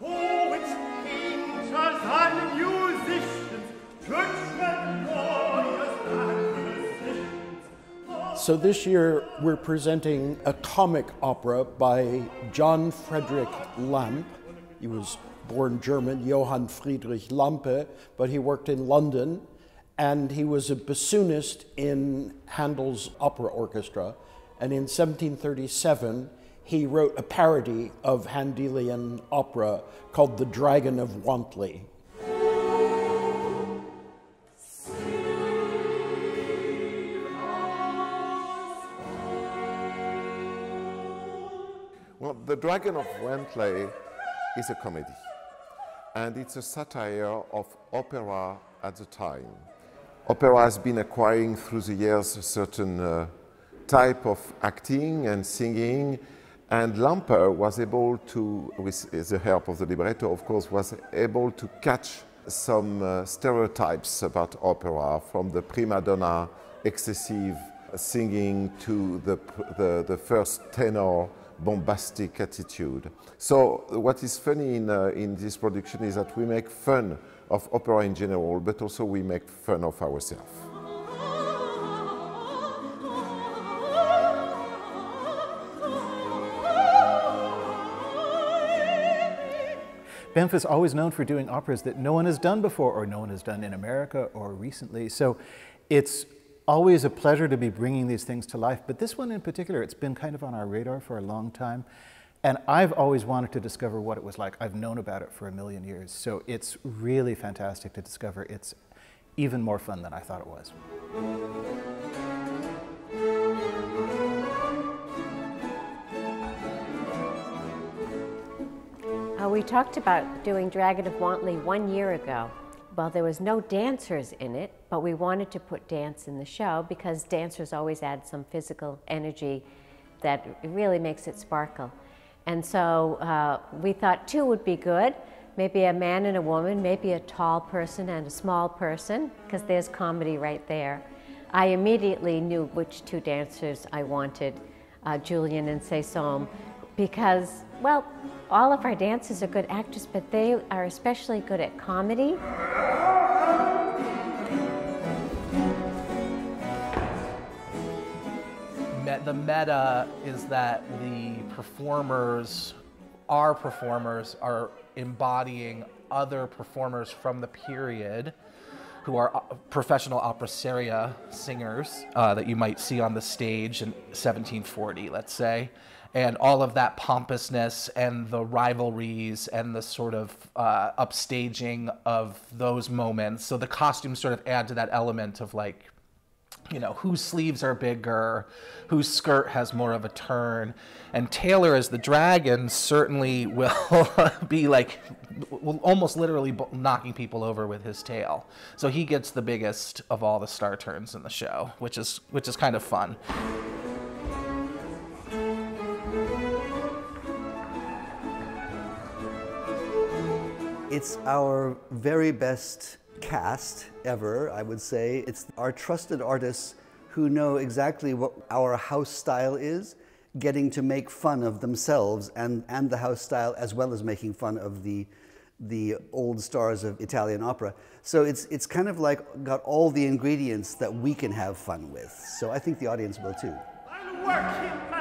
Poets, painters, and musicians, churchmen, lawyers, and physicians. So this year we're presenting a comic opera by John Frederick Lampe. He was born German, Johann Friedrich Lampe, but he worked in London, and he was a bassoonist in Handel's opera orchestra. And in 1737, he wrote a parody of Handelian opera called The Dragon of Wantley. Well, The Dragon of Wantley is a comedy, and it's a satire of opera at the time. Opera has been acquiring through the years a certain type of acting and singing, and Lampe was able to, with the help of the libretto of course, was able to catch some stereotypes about opera, from the prima donna excessive singing to the first tenor bombastic attitude. So what is funny in this production is that we make fun of opera in general, but also we make fun of ourselves. BEMF is always known for doing operas that no one has done before, or no one has done in America or recently. So it's always a pleasure to be bringing these things to life. But this one in particular, it's been kind of on our radar for a long time. And I've always wanted to discover what it was like. I've known about it for a million years. So it's really fantastic to discover. It's even more fun than I thought it was. We talked about doing Dragon of Wantley 1 year ago. Well, there was no dancers in it, but we wanted to put dance in the show because dancers always add some physical energy that really makes it sparkle. And so we thought 2 would be good, maybe a man and a woman, maybe a tall person and a small person, because there's comedy right there. I immediately knew which 2 dancers I wanted, Julian and Cécile, because, well, all of our dancers are good actors, but they are especially good at comedy. The meta is that the performers, our performers, are embodying other performers from the period who are professional opera seria singers that you might see on the stage in 1740, let's say. And all of that pompousness and the rivalries and the sort of upstaging of those moments. So the costumes sort of add to that element of, like, you know, whose sleeves are bigger, whose skirt has more of a turn. And Taylor as the dragon certainly will be like, will almost literally knocking people over with his tail. So he gets the biggest of all the star turns in the show, which is kind of fun. It's our very best cast ever, I would say. It's our trusted artists who know exactly what our house style is, getting to make fun of themselves and the house style, as well as making fun of the old stars of Italian opera. So it's kind of like got all the ingredients that we can have fun with. So I think the audience will too. I'll work him